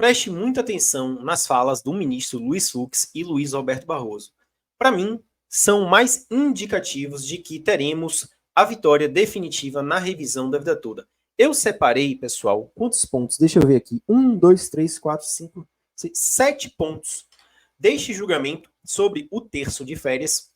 Preste muita atenção nas falas do ministro Luiz Fux e Luiz Roberto Barroso. Para mim, são mais indicativos de que teremos a vitória definitiva na revisão da vida toda. Eu separei, pessoal, quantos pontos? Deixa eu ver aqui. 1, 2, 3, 4, 5, 6, 7 pontos deste julgamento sobre o terço de férias.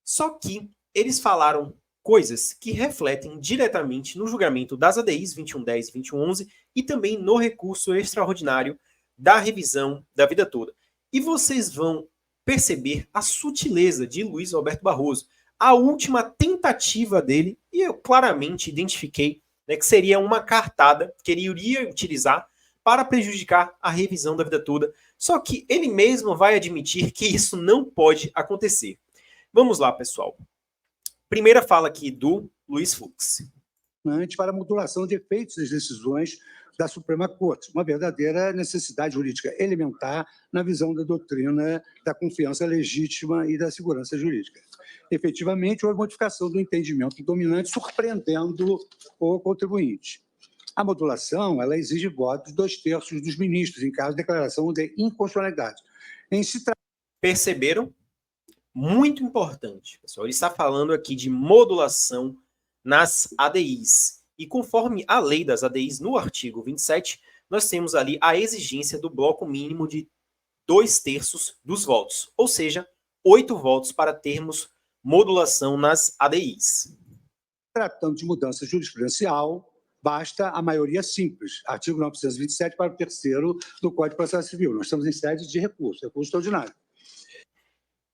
Só que eles falaram coisas que refletem diretamente no julgamento das ADIs 2110 e 2111 e também no recurso extraordinário da revisão da vida toda. E vocês vão perceber a sutileza de Luiz Roberto Barroso, a última tentativa dele, e eu claramente identifiquei, né, que seria uma cartada que ele iria utilizar para prejudicar a revisão da vida toda, só que ele mesmo vai admitir que isso não pode acontecer. Vamos lá, pessoal. Primeira fala aqui do Luiz Fux. Para a modulação de efeitos das decisões da Suprema Corte, uma verdadeira necessidade jurídica elementar na visão da doutrina da confiança legítima e da segurança jurídica. Efetivamente, houve modificação do entendimento dominante, surpreendendo o contribuinte. A modulação ela exige votos de 2/3 dos ministros, em caso de declaração de inconstitucionalidade. Perceberam? Muito importante, pessoal. Ele está falando aqui de modulação nas ADIs. E conforme a lei das ADIs, no artigo 27, nós temos ali a exigência do bloco mínimo de 2/3 dos votos. Ou seja, 8 votos para termos modulação nas ADIs. Tratando de mudança jurisprudencial, basta a maioria simples. Artigo 927, parágrafo 3º do Código de Processo Civil. Nós estamos em sede de recurso extraordinário.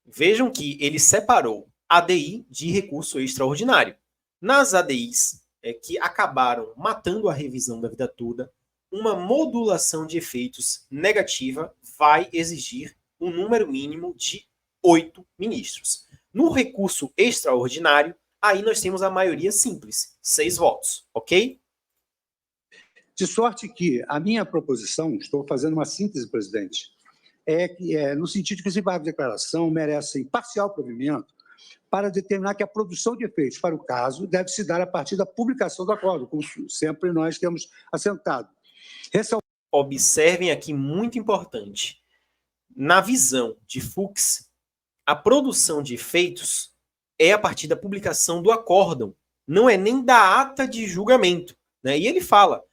Vejam que ele separou ADI de recurso extraordinário. Nas ADIs que acabaram matando a revisão da vida toda, uma modulação de efeitos negativa vai exigir um número mínimo de 8 ministros. No recurso extraordinário, aí nós temos a maioria simples, 6 votos, ok? De sorte que a minha proposição, estou fazendo uma síntese, presidente, no sentido de que os embargos de declaração merecem parcial provimento para determinar que a produção de efeitos para o caso deve se dar a partir da publicação do acordo, como sempre nós temos assentado. Observem aqui, muito importante, na visão de Fux, a produção de efeitos é a partir da publicação do acórdão, não é nem da ata de julgamento, né? E ele fala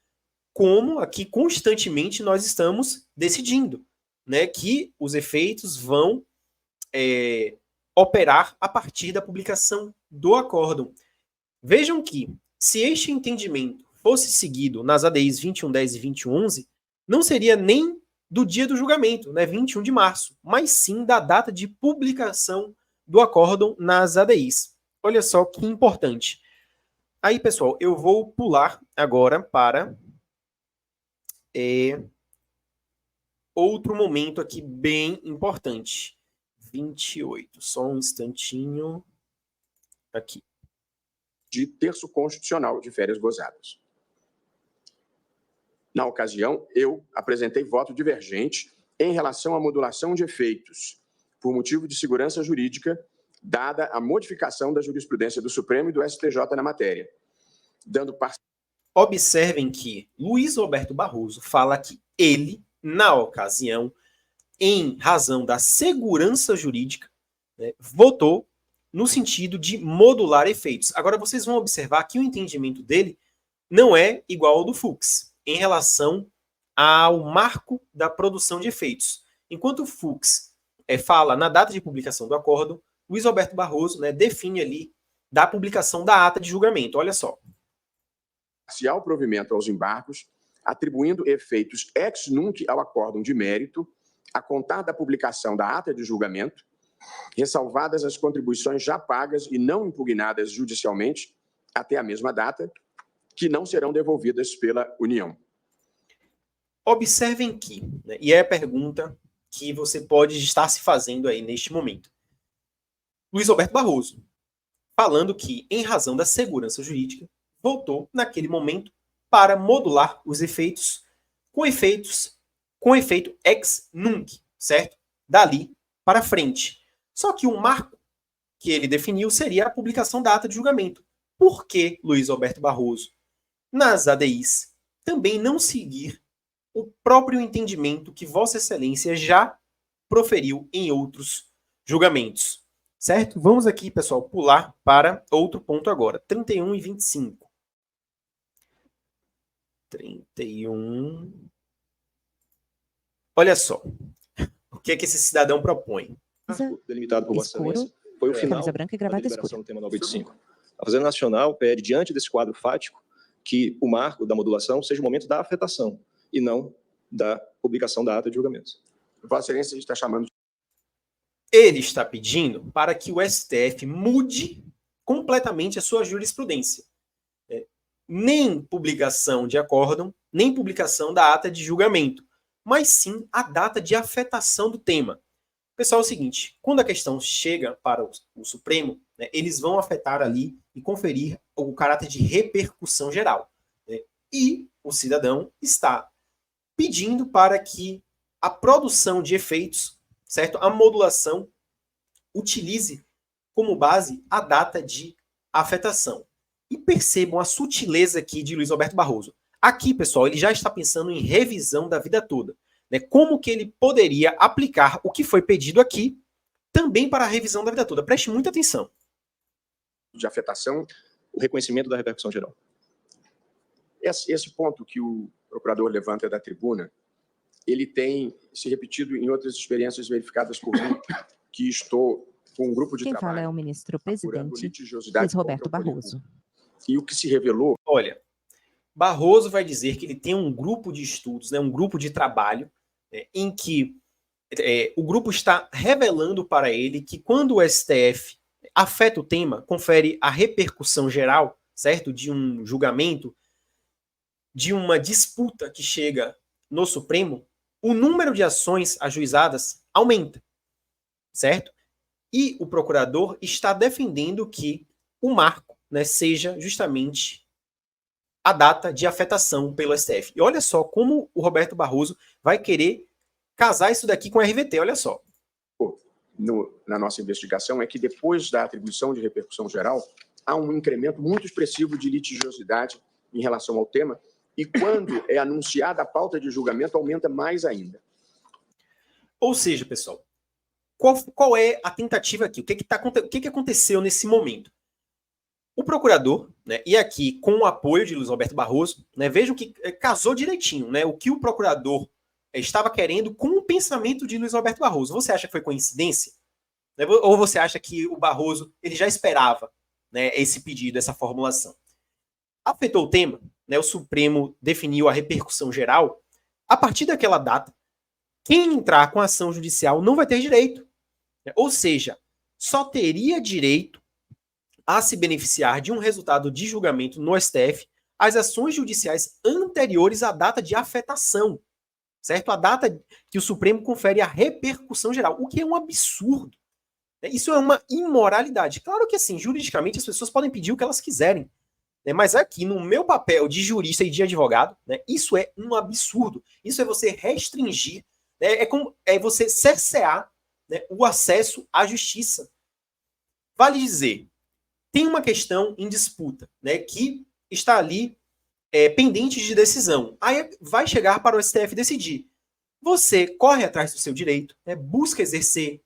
como aqui constantemente nós estamos decidindo, né, que os efeitos vão operar a partir da publicação do acórdão. Vejam que, se este entendimento fosse seguido nas ADIs 2110 e 2111, não seria nem do dia do julgamento, né, 21 de março, mas sim da data de publicação do acórdão nas ADIs. Olha só que importante. Aí, pessoal, eu vou pular agora para outro momento aqui bem importante. 28. Só um instantinho. Aqui. De terço constitucional de férias gozadas. Na ocasião, eu apresentei voto divergente em relação à modulação de efeitos, por motivo de segurança jurídica, dada a modificação da jurisprudência do Supremo e do STJ na matéria, dando Observem que Luiz Roberto Barroso fala que ele, na ocasião, em razão da segurança jurídica, né, votou no sentido de modular efeitos. Agora, vocês vão observar que o entendimento dele não é igual ao do Fux, em relação ao marco da produção de efeitos. Enquanto o Fux fala na data de publicação do acórdão, Luiz Roberto Barroso, né, define ali da publicação da ata de julgamento. Olha só. Parcial provimento aos embargos, atribuindo efeitos ex nunc ao acórdão de mérito, a contar da publicação da ata de julgamento, ressalvadas as contribuições já pagas e não impugnadas judicialmente até a mesma data, que não serão devolvidas pela União. Observem que, né, e é a pergunta que você pode estar se fazendo aí neste momento. Luiz Roberto Barroso, falando que, em razão da segurança jurídica, votou, naquele momento, para modular os efeitos com efeito ex nunc, certo? Dali para frente. Só que o marco que ele definiu seria a publicação da ata de julgamento. Por que Luiz Roberto Barroso, nas ADIs, também não seguir o próprio entendimento que Vossa Excelência já proferiu em outros julgamentos. Certo? Vamos aqui, pessoal, pular para outro ponto agora. 31 e 25. 31. Olha só. O que é que esse cidadão propõe? Delimitado por Vossa Excelência foi o final da deliberação do tema 985. A Fazenda Nacional pede, diante desse quadro fático, que o marco da modulação seja o momento da afetação e não da publicação da ata de julgamento. Vossa Excelência está chamando... Ele está pedindo para que o STF mude completamente a sua jurisprudência. Nem publicação de acórdão, nem publicação da ata de julgamento, mas sim a data de afetação do tema. Pessoal, é o seguinte, quando a questão chega para o Supremo, né, eles vão afetar ali e conferir o caráter de repercussão geral. Né, e o cidadão está pedindo para que a produção de efeitos, certo? A modulação utilize como base a data de afetação. E percebam a sutileza aqui de Luiz Roberto Barroso. Aqui, pessoal, ele já está pensando em revisão da vida toda. Né? Como que ele poderia aplicar o que foi pedido aqui também para a revisão da vida toda. Preste muita atenção. De afetação, o reconhecimento da repercussão geral. Esse ponto que o procurador levanta da tribuna, ele tem se repetido em outras experiências verificadas por mim, que estou com um grupo de trabalho. Quem fala é o ministro-presidente Luiz Roberto Barroso. E o que se revelou... Olha, Barroso vai dizer que ele tem um grupo de estudos, né, um grupo de trabalho, em que o grupo está revelando para ele que quando o STF afeta o tema, confere a repercussão geral, certo, de um julgamento, de uma disputa que chega no Supremo, o número de ações ajuizadas aumenta, certo? E o procurador está defendendo que o marco, né, seja justamente a data de afetação pelo STF. E olha só como o Roberto Barroso vai querer casar isso daqui com a RVT, olha só. Na nossa investigação é que depois da atribuição de repercussão geral, há um incremento muito expressivo de litigiosidade em relação ao tema, e quando é anunciada a pauta de julgamento, aumenta mais ainda. Ou seja, pessoal, qual é a tentativa aqui? O que aconteceu nesse momento? O procurador, né, e aqui com o apoio de Luiz Roberto Barroso, né, vejam que casou direitinho, né, o que o procurador estava querendo com o pensamento de Luiz Roberto Barroso. Você acha que foi coincidência? Né, ou você acha que o Barroso ele já esperava, né, esse pedido, essa formulação? Afetou o tema, né, o Supremo definiu a repercussão geral. A partir daquela data, quem entrar com ação judicial não vai ter direito. Né, ou seja, só teria direito a se beneficiar de um resultado de julgamento no STF as ações judiciais anteriores à data de afetação, certo? A data que o Supremo confere a repercussão geral, o que é um absurdo. Isso é uma imoralidade. Claro que, assim, juridicamente as pessoas podem pedir o que elas quiserem, né? Mas aqui, no meu papel de jurista e de advogado, né, isso é um absurdo. Isso é você restringir, né, é você cercear, né, o acesso à justiça. Vale dizer, tem uma questão em disputa, né, que está ali pendente de decisão. Aí vai chegar para o STF decidir. Você corre atrás do seu direito, né, busca exercer,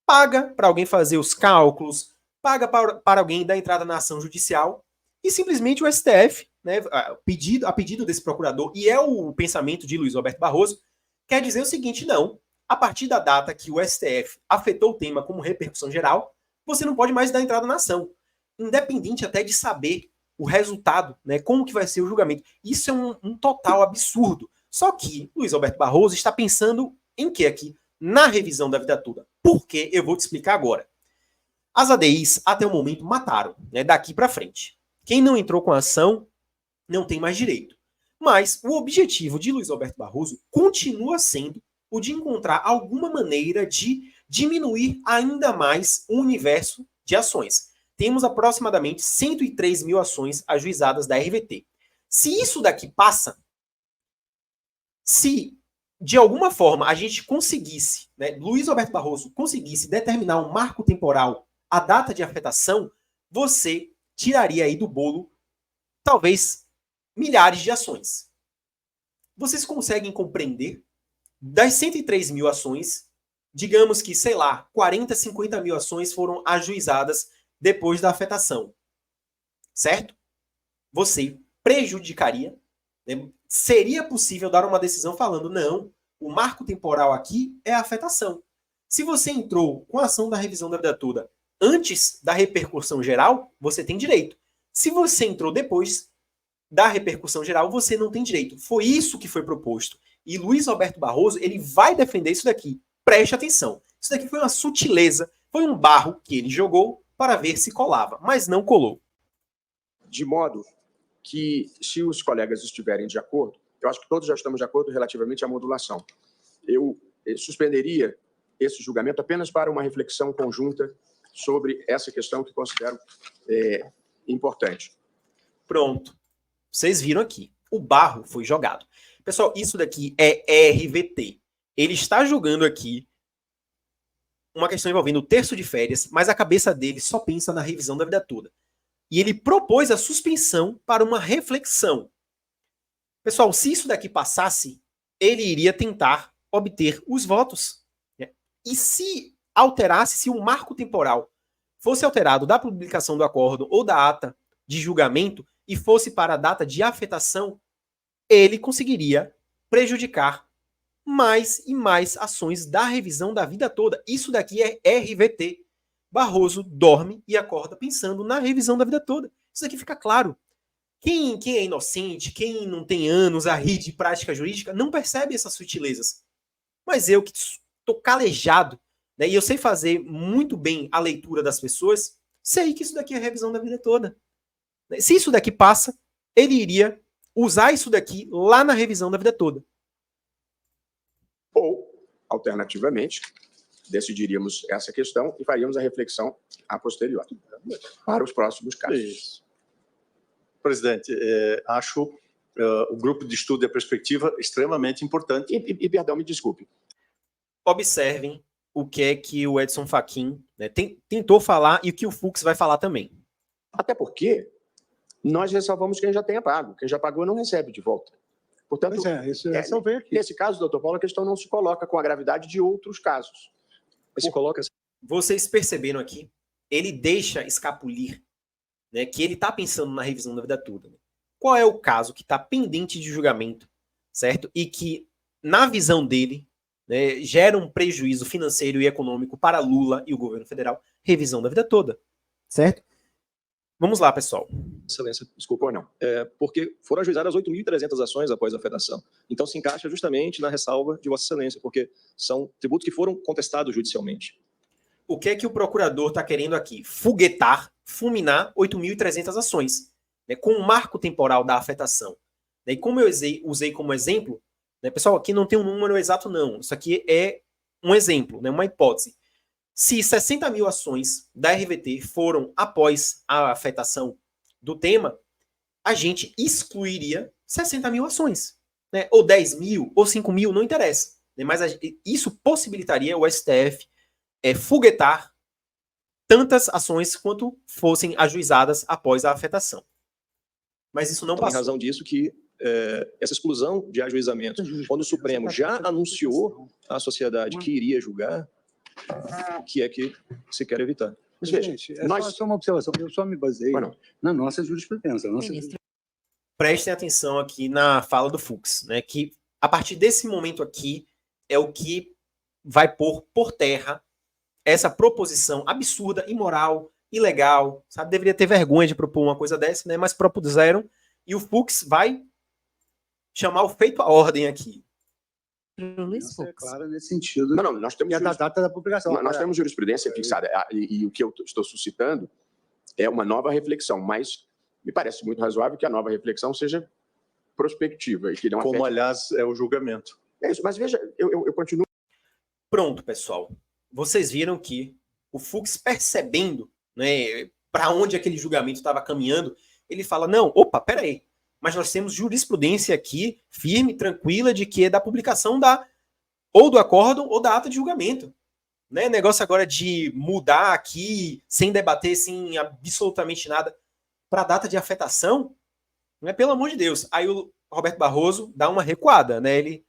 paga para alguém fazer os cálculos, paga para alguém dar entrada na ação judicial, e simplesmente o STF, né, a pedido desse procurador, e é o pensamento de Luiz Roberto Barroso, quer dizer o seguinte: não, a partir da data que o STF afetou o tema como repercussão geral, você não pode mais dar entrada na ação, independente até de saber o resultado, né, como que vai ser o julgamento. Isso é um total absurdo. Só que Luiz Roberto Barroso está pensando em que aqui? Na revisão da vida toda. Por quê? Eu vou te explicar agora. As ADIs, até o momento, mataram, né, daqui para frente. Quem não entrou com a ação não tem mais direito. Mas o objetivo de Luiz Roberto Barroso continua sendo o de encontrar alguma maneira de diminuir ainda mais o universo de ações. Temos aproximadamente 103 mil ações ajuizadas da RVT. Se isso daqui passa, se de alguma forma a gente conseguisse, né, Luiz Roberto Barroso conseguisse determinar um marco temporal, a data de afetação, você tiraria aí do bolo talvez milhares de ações. Vocês conseguem compreender? Das 103 mil ações, digamos que, sei lá, 40, 50 mil ações foram ajuizadas depois da afetação. Certo? Você prejudicaria, né? Seria possível dar uma decisão falando, não, o marco temporal aqui é a afetação. Se você entrou com a ação da revisão da vida toda antes da repercussão geral, você tem direito. Se você entrou depois da repercussão geral, você não tem direito. Foi isso que foi proposto. E Luiz Roberto Barroso, ele vai defender isso daqui. Preste atenção. Isso daqui foi uma sutileza, foi um barro que ele jogou para ver se colava, mas não colou. De modo que, se os colegas estiverem de acordo, eu acho que todos já estamos de acordo relativamente à modulação. Eu suspenderia esse julgamento apenas para uma reflexão conjunta sobre essa questão que considero importante. Pronto. Vocês viram aqui. O barro foi jogado. Pessoal, isso daqui é RVT. Ele está jogando aqui uma questão envolvendo o terço de férias, mas a cabeça dele só pensa na revisão da vida toda. E ele propôs a suspensão para uma reflexão. Pessoal, se isso daqui passasse, ele iria tentar obter os votos. E se alterasse, se o marco temporal fosse alterado da publicação do acordo ou da ata de julgamento e fosse para a data de afetação, ele conseguiria prejudicar mais e mais ações da revisão da vida toda. Isso daqui é RVT. Barroso dorme e acorda pensando na revisão da vida toda. Isso daqui fica claro. Quem é inocente, quem não tem anos a rir de prática jurídica, não percebe essas sutilezas. Mas eu que estou calejado, né, e eu sei fazer muito bem a leitura das pessoas, sei que isso daqui é a revisão da vida toda. Se isso daqui passa, ele iria usar isso daqui lá na revisão da vida toda. Ou, alternativamente, decidiríamos essa questão e faríamos a reflexão a posterior para os próximos casos. Isso. Presidente, acho o grupo de estudo e a perspectiva extremamente importante. E perdão, me desculpe. Observem o que é que o Edson Fachin, né, tentou falar e o que o Fux vai falar também. Até porque nós ressalvamos quem já tenha pago. Quem já pagou não recebe de volta. Portanto, isso eu ressalvei aqui. Nesse caso, doutor Paulo, a questão não se coloca com a gravidade de outros casos. Mas se coloca... Vocês perceberam aqui? Ele deixa escapulir, né, que ele está pensando na revisão da vida toda. Né? Qual é o caso que está pendente de julgamento, certo? E que, na visão dele, né, gera um prejuízo financeiro e econômico para Lula e o governo federal? Revisão da vida toda, certo? Vamos lá, pessoal. Excelência, desculpa, não. Porque foram ajuizadas 8.300 ações após a afetação. Então se encaixa justamente na ressalva de Vossa Excelência, porque são tributos que foram contestados judicialmente. O que é que o procurador está querendo aqui? Foguetar, fulminar 8.300 ações, né, com o marco temporal da afetação. E como eu usei como exemplo, né, pessoal, aqui não tem um número exato não, isso aqui é um exemplo, né, uma hipótese. Se 60 mil ações da RVT foram após a afetação do tema, a gente excluiria 60 mil ações. Né? Ou 10 mil, ou 5 mil, não interessa. Né? Mas isso possibilitaria o STF foguetar tantas ações quanto fossem ajuizadas após a afetação. Mas isso não então, passou. Em razão disso que essa exclusão de ajuizamento, quando o Supremo já anunciou à sociedade que iria julgar, que é que se quer evitar. Gente, só uma observação. Eu só me baseio na nossa jurisprudência. Prestem atenção aqui na fala do Fux, né, que a partir desse momento aqui é o que vai pôr por terra essa proposição absurda, imoral, ilegal, sabe? Deveria ter vergonha de propor uma coisa dessa, né, mas propuseram e o Fux vai chamar o feito à ordem aqui. Luiz Fux. É claro nesse sentido. Não, nós temos a data da publicação. Nós temos jurisprudência fixada. E o que eu estou suscitando é uma nova reflexão, mas me parece muito razoável que a nova reflexão seja prospectiva. E que não como, aliás, é o julgamento. É isso, mas veja, eu continuo. Pronto, pessoal. Vocês viram que o Fux, percebendo, né, para onde aquele julgamento estava caminhando, ele fala, não, opa, peraí, mas nós temos jurisprudência aqui, firme, tranquila, de que é da publicação ou do acórdão ou da ata de julgamento. Né? Negócio agora de mudar aqui, sem debater, sem absolutamente nada, para a data de afetação, Não é, pelo amor de Deus. Aí o Roberto Barroso dá uma recuada, né? Ele,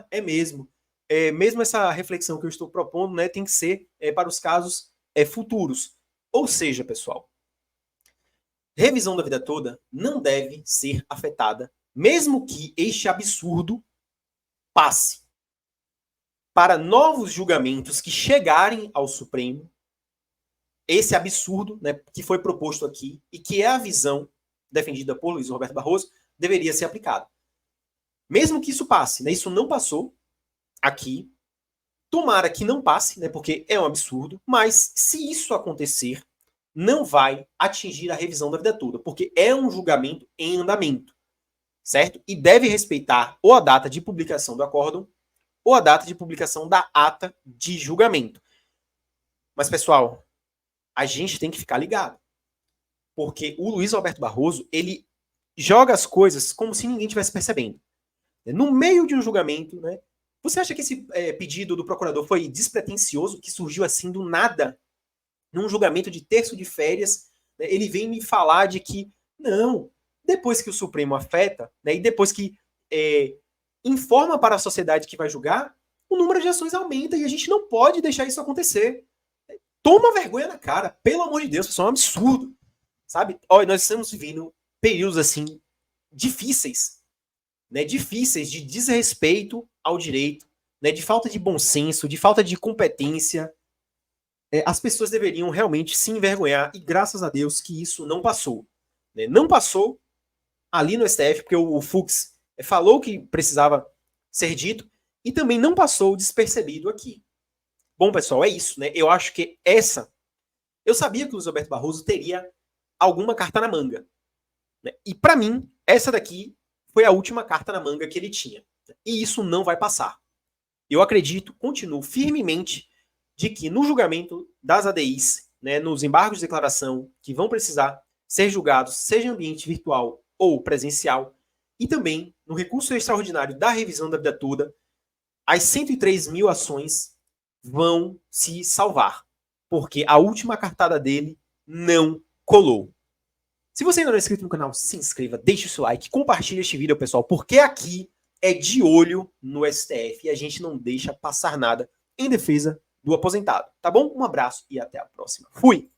é mesmo. Mesmo essa reflexão que eu estou propondo, né, tem que ser para os casos futuros. Ou seja, pessoal, revisão da vida toda não deve ser afetada, mesmo que este absurdo passe para novos julgamentos que chegarem ao Supremo. Esse absurdo, né, que foi proposto aqui e que é a visão defendida por Luiz Roberto Barroso, deveria ser aplicado. Mesmo que isso passe, né, isso não passou aqui, tomara que não passe, né, porque é um absurdo, mas se isso acontecer, não vai atingir a revisão da vida toda, porque é um julgamento em andamento, certo? E deve respeitar ou a data de publicação do acórdão ou a data de publicação da ata de julgamento. Mas, pessoal, a gente tem que ficar ligado, porque o Luiz Roberto Barroso, ele joga as coisas como se ninguém estivesse percebendo. No meio de um julgamento, né? Você acha que esse pedido do procurador foi despretensioso, que surgiu assim do nada, num julgamento de terço de férias? Né, ele vem me falar de que, não, depois que o Supremo afeta, né, e depois que informa para a sociedade que vai julgar, o número de ações aumenta e a gente não pode deixar isso acontecer. Toma vergonha na cara, pelo amor de Deus, isso é um absurdo. Sabe? Olha, nós estamos vivendo períodos assim difíceis, né, difíceis de desrespeito ao direito, né, de falta de bom senso, de falta de competência. As pessoas deveriam realmente se envergonhar e graças a Deus que isso não passou. Né? Não passou ali no STF, porque o Fux falou que precisava ser dito e também não passou despercebido aqui. Bom, pessoal, é isso. Né? Eu acho que eu sabia que o Luiz Roberto Barroso teria alguma carta na manga. Né? E para mim, essa daqui foi a última carta na manga que ele tinha. E isso não vai passar. Eu acredito, continuo firmemente, de que no julgamento das ADIs, né, nos embargos de declaração que vão precisar ser julgados, seja em ambiente virtual ou presencial, e também no recurso extraordinário da revisão da vida toda, as 103 mil ações vão se salvar, porque a última cartada dele não colou. Se você ainda não é inscrito no canal, se inscreva, deixe o seu like, compartilhe este vídeo, pessoal, porque aqui é de olho no STF e a gente não deixa passar nada em defesa do aposentado, tá bom? Um abraço e até a próxima. Fui!